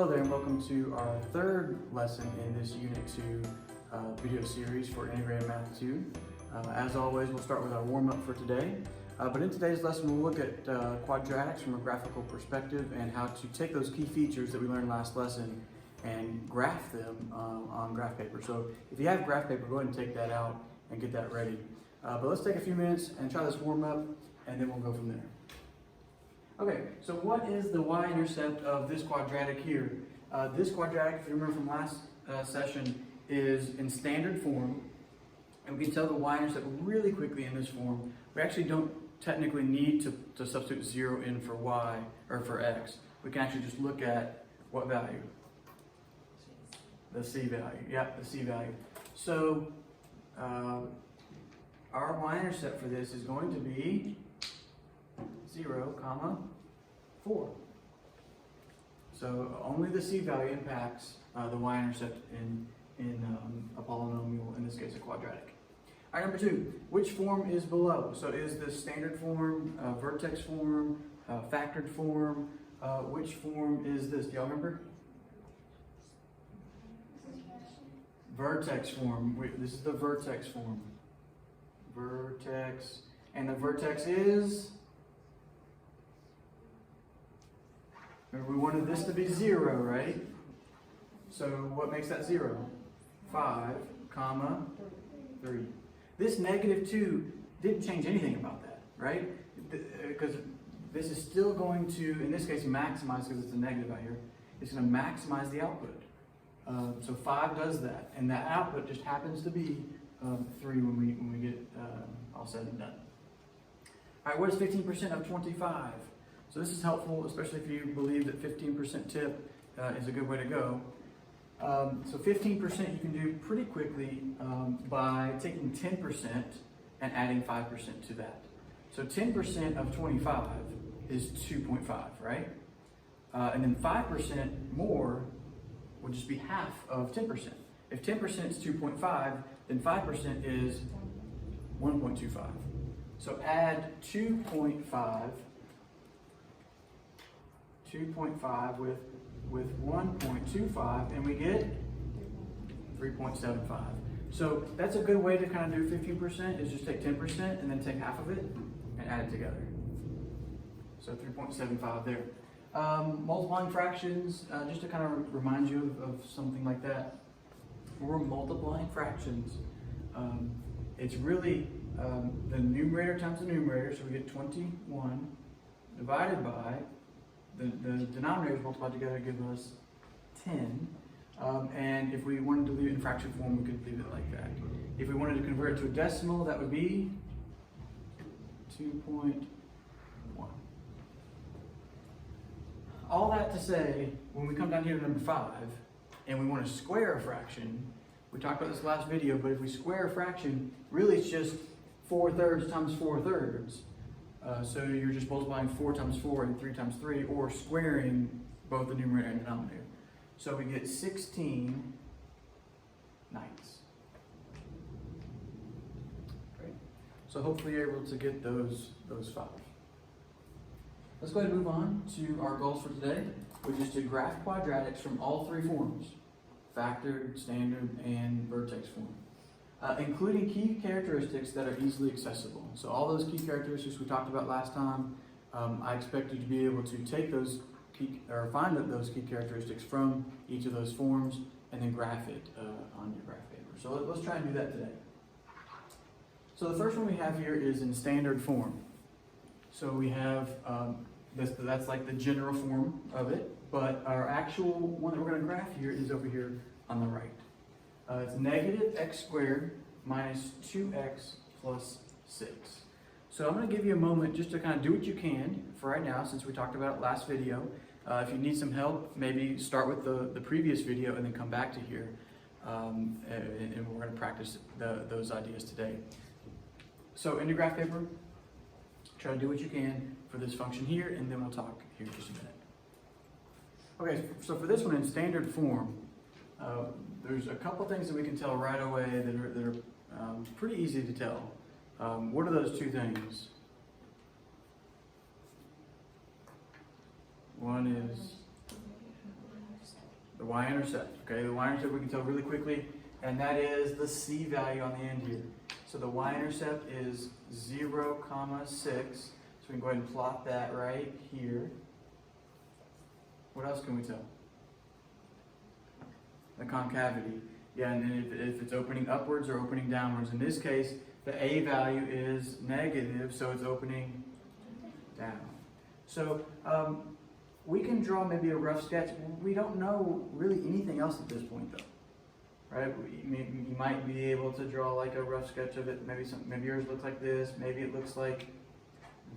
there and welcome to our third lesson in this Unit 2 video series for Integrated Math 2. As always, we'll start with our warm-up for today. But in today's lesson, we'll look at quadratics from a graphical perspective and how to take those key features that we learned last lesson and graph them on graph paper. So if you have graph paper, go ahead and take that out and get that ready. But let's take a few minutes and try this warm-up, and then we'll go from there. Okay, so what is the y-intercept of this quadratic here? This quadratic, if you remember from last session, is in standard form, and we can tell the y-intercept really quickly in this form. We actually don't technically need to substitute 0 in for y or for x. We can actually just look at what value? The c value. Yeah, the c value. So our y-intercept for this is going to be 0, 4. So only the c value impacts the y-intercept in a polynomial, in this case a quadratic. All right, number 2, which form is below? So is this standard form, vertex form, factored form? Which form is this? Do y'all remember? Vertex form. This is the vertex form. Vertex. And the vertex is? Remember, we wanted this to be 0, right? So what makes that 0? 5, 3. This -2 didn't change anything about that, right? Because this is still going to, in this case, maximize, because it's a negative out here. It's going to maximize the output. So 5 does that, and that output just happens to be 3 when we get all said and done. All right, what is 15% of 25? So this is helpful, especially if you believe that 15% tip is a good way to go. So 15% you can do pretty quickly by taking 10% and adding 5% to that. So 10% of 25 is 2.5, right? And then 5% more would just be half of 10%. If 10% is 2.5, then 5% is 1.25. So add 2.5 with 1.25, and we get 3.75. So that's a good way to kind of do 15%, is just take 10% and then take half of it and add it together. So 3.75 there. Multiplying fractions, just to kind of remind you of something like that. When we're multiplying fractions, it's really the numerator times the numerator, so we get 21 divided by the denominators multiplied together give us 10. And if we wanted to leave it in fraction form, we could leave it like that. If we wanted to convert it to a decimal, that would be 2.1. All that to say, when we come down here to number 5, and we want to square a fraction, we talked about this last video, but if we square a fraction, really it's just 4/3 times 4/3. So you're just multiplying 4 times 4 and 3 times 3, or squaring both the numerator and denominator. So we get 16 ninths. Great. So hopefully you're able to get those 5. Let's go ahead and move on to our goals for today, which is to graph quadratics from all 3 forms: factored, standard, and vertex form. Including key characteristics that are easily accessible. So all those key characteristics we talked about last time, I expect you to be able to take those find those key characteristics from each of those forms and then graph it on your graph paper. So let's try and do that today. So the first one we have here is in standard form. So we have, that's like the general form of it, but our actual one that we're going to graph here is over here on the right. It's negative x squared minus 2x plus 6. So I'm going to give you a moment just to kind of do what you can for right now, since we talked about it last video. If you need some help, maybe start with the previous video and then come back to here. And we're going to practice those ideas today. So in your graph paper, try to do what you can for this function here, and then we'll talk here in just a minute. Okay, so for this one in standard form, there's a couple things that we can tell right away that are pretty easy to tell. What are those 2 things? One is The y-intercept, okay? The y-intercept we can tell really quickly, and that is the c value on the end here. So the y-intercept is 0, 6. So we can go ahead and plot that right here. What else can we tell? The concavity. Yeah, and then if it's opening upwards or opening downwards. In this case, the a value is negative, so it's opening down. So we can draw maybe a rough sketch. We don't know really anything else at this point, though. Right? You might be able to draw like a rough sketch of it. Maybe yours looks like this. Maybe it looks like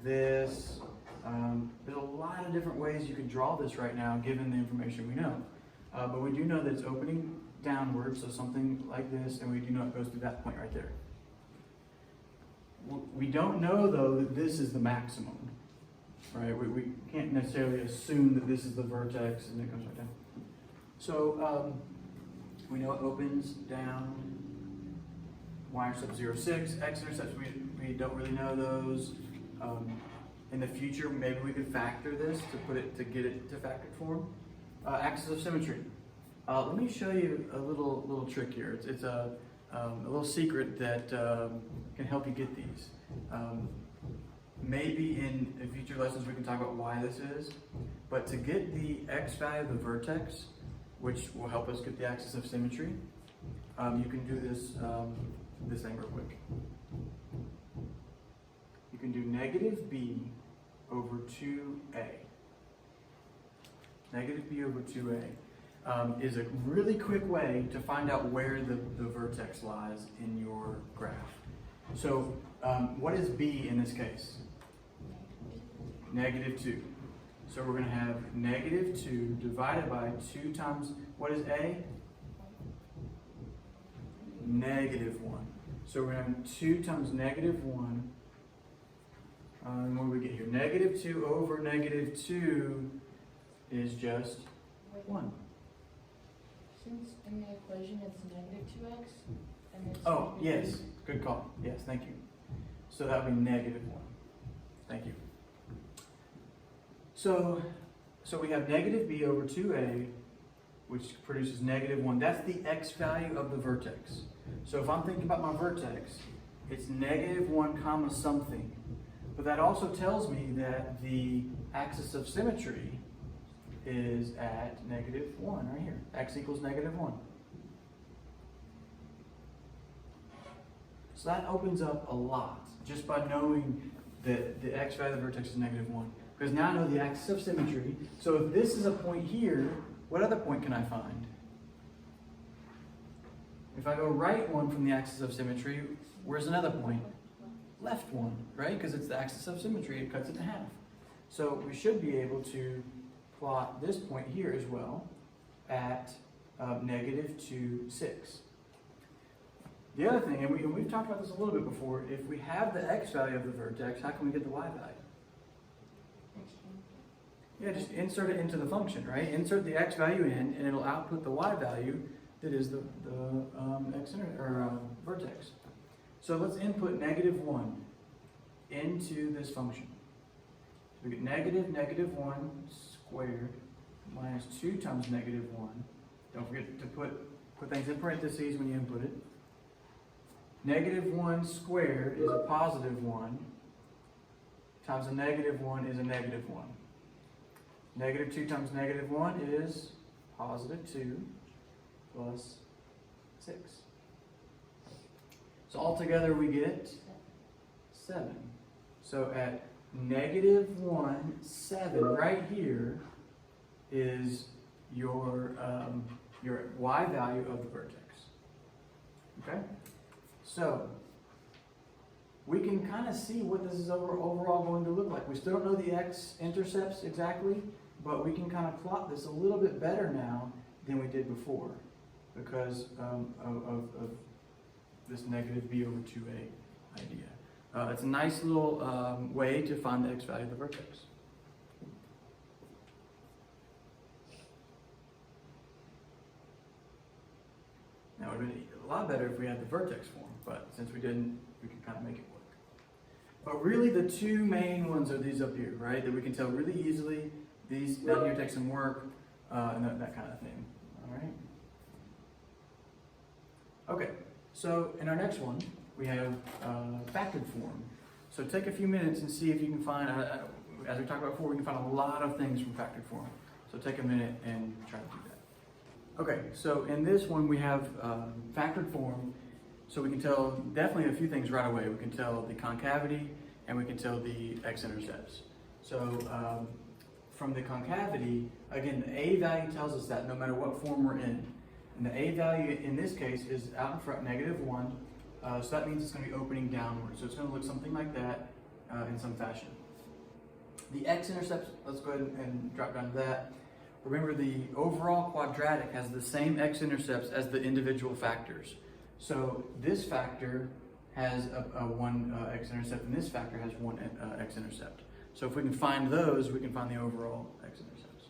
this. There's a lot of different ways you could draw this right now, given the information we know. But we do know that it's opening downward, so something like this, and we do know it goes through that point right there. We don't know, though, that this is the maximum. Right? We can't necessarily assume that this is the vertex and it goes right down. So we know it opens down. Y-intercept 0, 6. X-intercepts, we don't really know those. In the future, maybe we could factor this to get it to factored form. Axis of symmetry. Let me show you a little trick here. It's a little secret that can help you get these. Maybe in future lessons we can talk about why this is, but to get the x value of the vertex, which will help us get the axis of symmetry, you can do this thing real quick. You can do negative b over 2a. Negative b over 2a is a really quick way to find out where the vertex lies in your graph. So what is b in this case? Negative 2. So we're going to have negative 2 divided by 2 times, what is a? Negative 1. So we're going to have 2 times negative 1. What do we get here? Negative 2 over negative 2 is just 1. Since in the equation it's negative 2x, and it's Oh, yes. Good call. Yes, thank you. So that would be negative 1. Thank you. So we have negative b over 2a, which produces negative 1. That's the x value of the vertex. So if I'm thinking about my vertex, it's negative 1 comma something. But that also tells me that the axis of symmetry is at negative 1 right here. X equals negative 1. So that opens up a lot just by knowing that the x value of the vertex is negative 1. Because now I know the axis of symmetry. So if this is a point here, what other point can I find? If I go right 1 from the axis of symmetry, where's another point? Left 1, right? Because it's the axis of symmetry, it cuts it in half. So we should be able to plot this point here as well at negative 2, 6. The other thing, and we've talked about this a little bit before, if we have the x value of the vertex, how can we get the y value? Yeah, just insert it into the function, right? Insert the x value in, and it'll output the y value that is the vertex. So let's input negative 1 into this function. So we get negative 1 squared minus 2 times negative 1. Don't forget to put things in parentheses when you input it. Negative 1 squared is a positive 1 times a negative 1 is a negative 1. Negative 2 times negative 1 is positive 2 plus 6. So altogether we get 7. So at negative 1, 7 right here is your y value of the vertex. Okay? So we can kind of see what this is overall going to look like. We still don't know the x-intercepts exactly, but we can kind of plot this a little bit better now than we did before because of this negative b over 2a idea. It's a nice little way to find the x value of the vertex. Now it would have been a lot better if we had the vertex form, but since we didn't, we can kind of make it work. But really the two main ones are these up here, right? That we can tell really easily. These down here take some work and that kind of thing. All right. Okay, so in our next one, we have factored form. So take a few minutes and see if you can find, as we talked about before, we can find a lot of things from factored form. So take a minute and try to do that. Okay, so in this one we have factored form. So we can tell definitely a few things right away. We can tell the concavity and we can tell the x-intercepts. So from the concavity, again, the a value tells us that no matter what form we're in. And the a value in this case is out in front, -1. So that means it's going to be opening downward. So it's going to look something like that in some fashion. The x-intercepts, let's go ahead and drop down to that. Remember, the overall quadratic has the same x-intercepts as the individual factors. So this factor has a one x-intercept, and this factor has one x-intercept. So if we can find those, we can find the overall x-intercepts.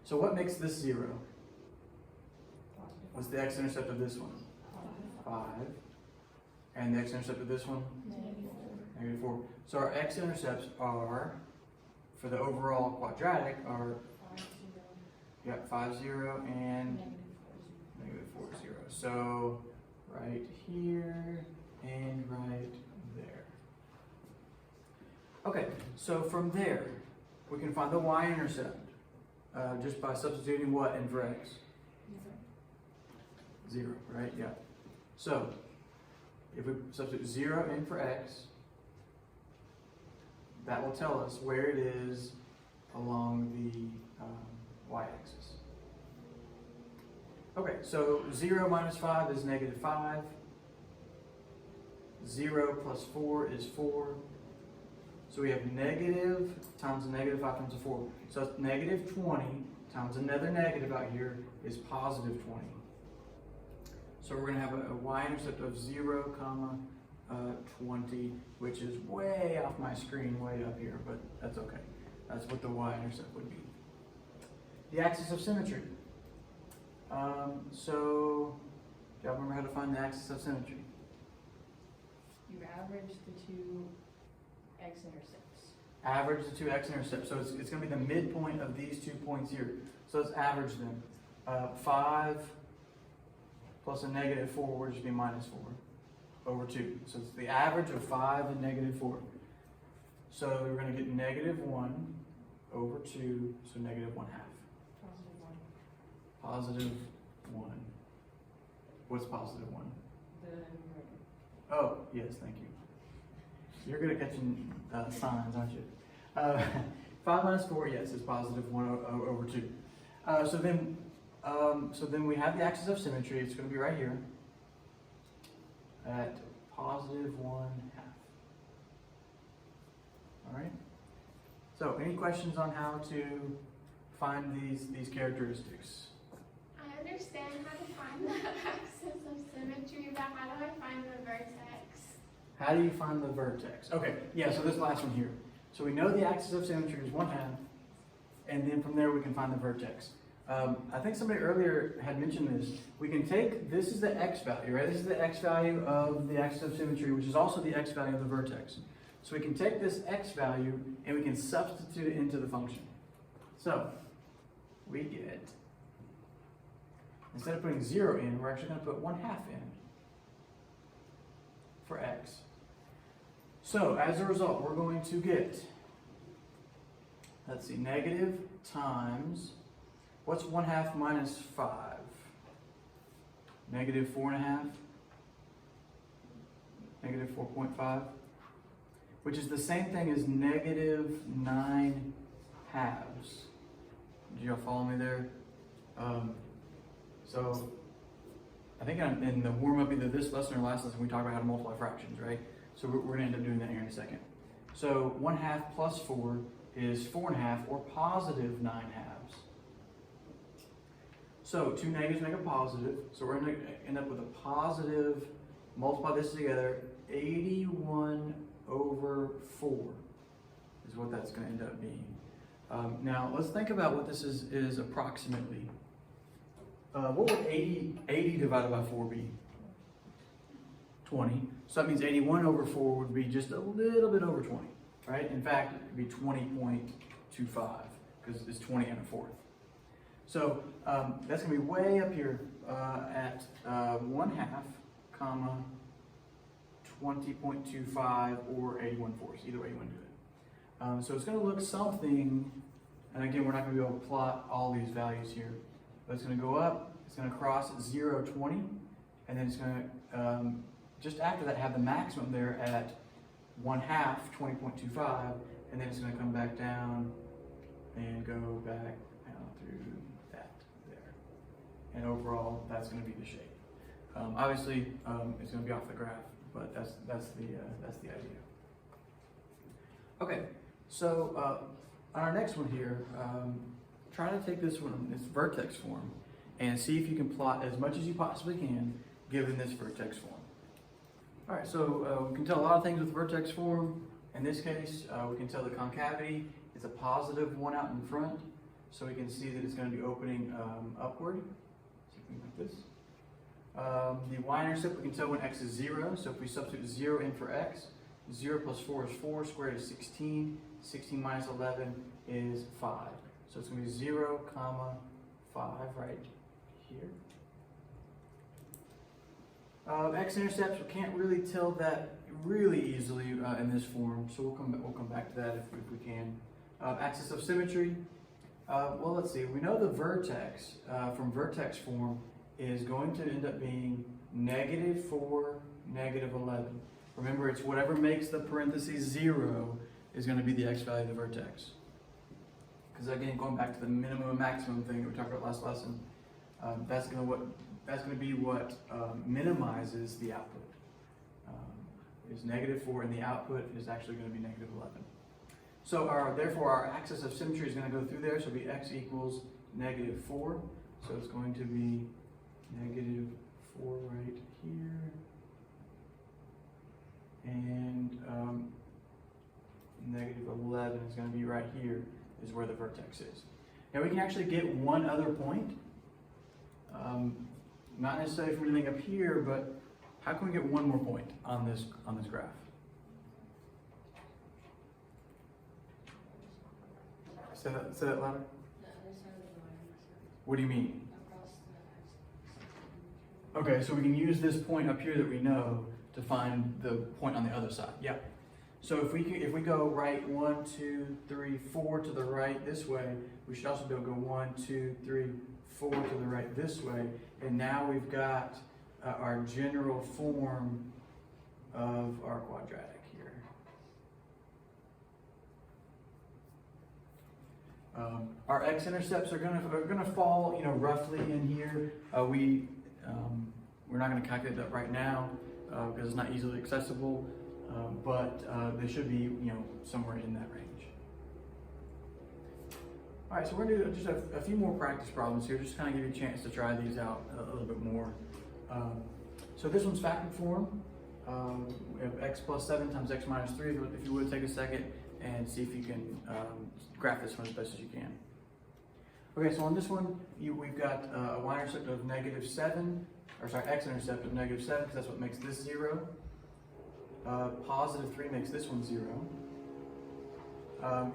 So what makes this 0? What's the x-intercept of this one? 5. And the x-intercept of this one? -4. So our x-intercepts are, for the overall quadratic, are 5, 0, and -4, 0. So right here and right there. Okay, so from there, we can find the y-intercept just by substituting what in for x? 0, right? Yeah. So if we substitute 0 in for x, that will tell us where it is along the y-axis. Okay, so 0 minus 5 is -5. 0 plus 4 is 4. So we have negative times a -5 times a 4. So it's -20 times another negative out here is +20. So we're going to have a y-intercept of 0, 20, which is way off my screen, way up here, but that's okay. That's what the y-intercept would be. The axis of symmetry. So, do y'all remember how to find the axis of symmetry? You average the two x-intercepts. Average the two x-intercepts. So it's going to be the midpoint of these 2 points here. So let's average them. 5 plus a -4 would just be -4 over 2. So it's the average of 5 and -4. So we're going to get -1 over 2, so -1/2. +1. +1. What's +1? The numerator. Oh, yes, thank you. You're good at catching signs, aren't you? 5 minus 4, yes, is +1 over 2. So then we have the axis of symmetry. It's going to be right here at +1/2. All right. So, any questions on how to find these characteristics? I understand how to find the axis of symmetry, but how do I find the vertex? How do you find the vertex? Okay, yeah, so this last one here. So we know the axis of symmetry is 1/2, and then from there we can find the vertex. I think somebody earlier had mentioned this. We can take, this is the x value, right? This is the x value of the axis of symmetry, which is also the x value of the vertex. So we can take this x value and we can substitute it into the function. So we get, instead of putting 0 in, we're actually going to put 1/2 in for x. So as a result, we're going to get, let's see, negative times, what's 1/2 minus 5? Negative 4.5? Negative 4.5? Which is the same thing as negative 9/2. Did y'all follow me there? So I think in the warm-up, either this lesson or last lesson, we talked about how to multiply fractions, right? So we're going to end up doing that here in a second. So 1/2 plus 4 is 4.5, or positive 9/2. So two negatives make a positive. So we're going to end up with a positive, multiply this together, 81/4 is what that's going to end up being. Now let's think about what this is approximately. What would 80 divided by 4 be? 20. So that means 81/4 would be just a little bit over 20, right? In fact, it would be 20.25 because it's 20 and a fourth. So that's going to be way up here at 1/2, comma, 20.25 or 81/4. Either way you want to do it. So it's going to look something, and again, we're not going to be able to plot all these values here, but it's going to go up, it's going to cross at 0, 20, and then it's going to, just after that, have the maximum there at 1/2, 20.25, and then it's going to come back down and go back down through that there. And overall, that's going to be the shape. Obviously, it's going to be off the graph, but that's the idea. Okay, so on our next one here, try to take this vertex form and see if you can plot as much as you possibly can given this vertex form. All right, so we can tell a lot of things with vertex form. In this case, we can tell the concavity is a positive one out in front, so we can see that it's going to be opening upward, something like this. The y-intercept, we can tell when x is 0, so if we substitute 0 in for x, 0 plus 4 is 4, squared is 16, 16 minus 11 is 5. So it's going to be 0, comma, 5 right here. X-intercepts, we can't really tell that really easily in this form, so we'll come back to that if we can. Axis of symmetry, well, let's see. We know the vertex from vertex form is going to end up being -4, -11. Remember, it's whatever makes the parentheses 0 is going to be the x value of the vertex. Because again, going back to the minimum and maximum thing that we talked about last lesson, that's going to be what minimizes the output. Is -4, and the output is actually going to be -11. So therefore our axis of symmetry is going to go through there, so it'll be x equals -4. So it's going to be -4 right here. And -11 is going to be right here, is where the vertex is. Now we can actually get one other point. Not necessarily from anything up here, but how can we get one more point on this graph? Say that louder. What do you mean? Okay, so we can use this point up here that we know to find the point on the other side. Yeah. So if we go right 1, 2, 3, 4 to the right this way, we should also be able to go 1, 2, 3, 4 to the right this way, and now we've got our general form of our quadratic here. Our x-intercepts are gonna fall, roughly in here. We're not going to calculate that right now because it's not easily accessible, but they should be, somewhere in that range. All right, so we're going to do just a few more practice problems here, just kind of give you a chance to try these out a little bit more. So this one's factored form. We have x plus 7 times x minus 3. If you would take a second and see if you can graph this one as best as you can. Okay, so on this one, we've got a y-intercept of -7, or sorry, x-intercept of -7, because that's what makes this 0. Positive 3 makes this one 0.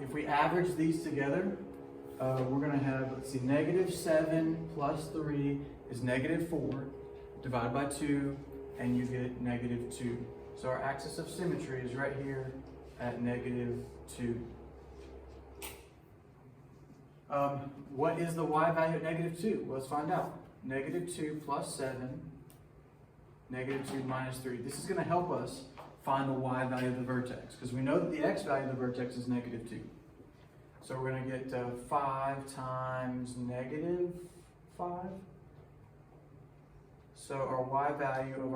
If we average these together, we're going to have, let's see, -7 plus 3 is -4, divide by 2, and you get -2. So our axis of symmetry is right here at -2. What is the y value at -2? Well, let's find out. -2 plus 7, -2 minus 3. This is going to help us find the y value of the vertex, because we know that the x value of the vertex is -2. So we're going to get 5 times -5. So our y value of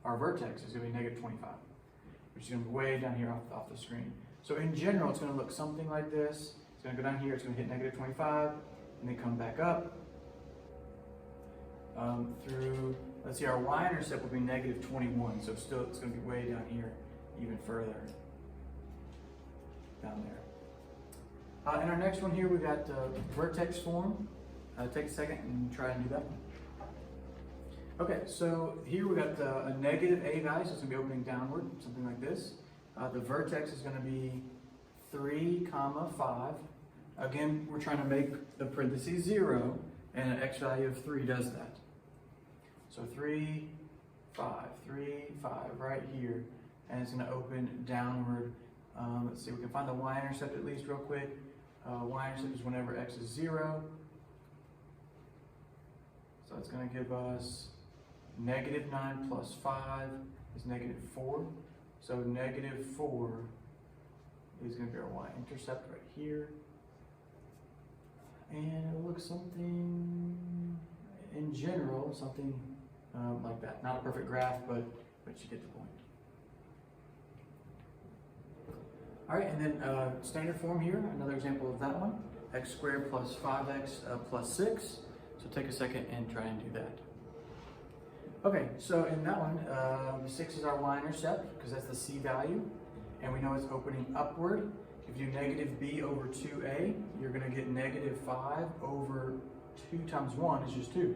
our vertex is going to be -25, which is going to be way down here off the screen. So in general, it's going to look something like this. It's going to go down here, it's going to hit -25, and then come back up through, let's see, our y-intercept will be -21, so still it's going to be way down here, even further down there. In our next one here, we've got vertex form. Take a second and try and do that one. Okay, so here we got a negative a value, so it's going to be opening downward, something like this. The vertex is going to be 3, 5. Again, we're trying to make the parentheses 0, and an x value of 3 does that. So 3, 5, 3, 5 right here, and it's going to open downward. Let's see, we can find the y-intercept at least real quick. Y-intercept is whenever x is 0. So it's going to give us -9 plus 5 is -4. So -4 is going to be our y-intercept right here. And it'll look something, in general, something like that. Not a perfect graph, but you get the point. All right, and then standard form here, another example of that one. X squared plus 5x plus 6. So take a second and try and do that. Okay, so in that one, 6 is our y-intercept, because that's the c value. And we know it's opening upward. If you do negative b over 2a, you're going to get -5 over 2 times 1 is just 2.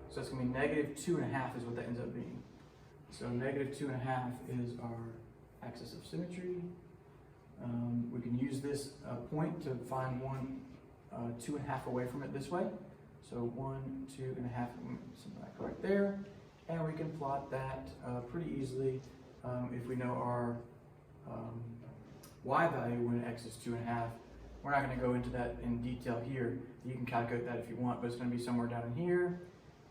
So it's going to be -2.5 is what that ends up being. So -2.5 is our axis of symmetry. We can use this point to find one 2.5 away from it this way. So 1, 2.5, something like right there. And we can plot that pretty easily if we know our y value when x is 2.5. We're not going to go into that in detail here. You can calculate that if you want, but it's going to be somewhere down in here.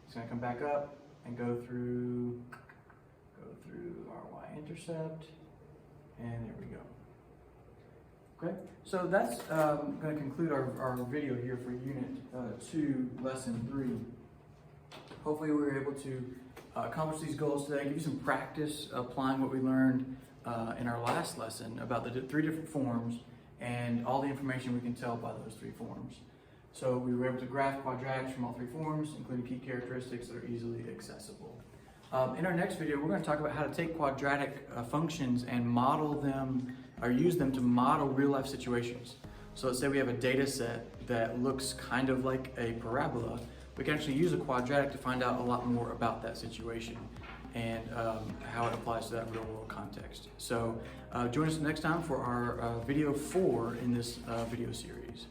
It's going to come back up and go through our y-intercept, and there we go. Okay, so that's going to conclude our video here for Unit 2, Lesson 3. Hopefully we were able to accomplish these goals today, give you some practice applying what we learned in our last lesson about the 3 different forms and all the information we can tell by those 3 forms. So we were able to graph quadratics from all 3 forms, including key characteristics that are easily accessible. In our next video, we're going to talk about how to take quadratic functions and model them, or use them to model real-life situations. So let's say we have a data set that looks kind of like a parabola. We can actually use a quadratic to find out a lot more about that situation and how it applies to that real-world context. So join us next time for our video 4 in this video series.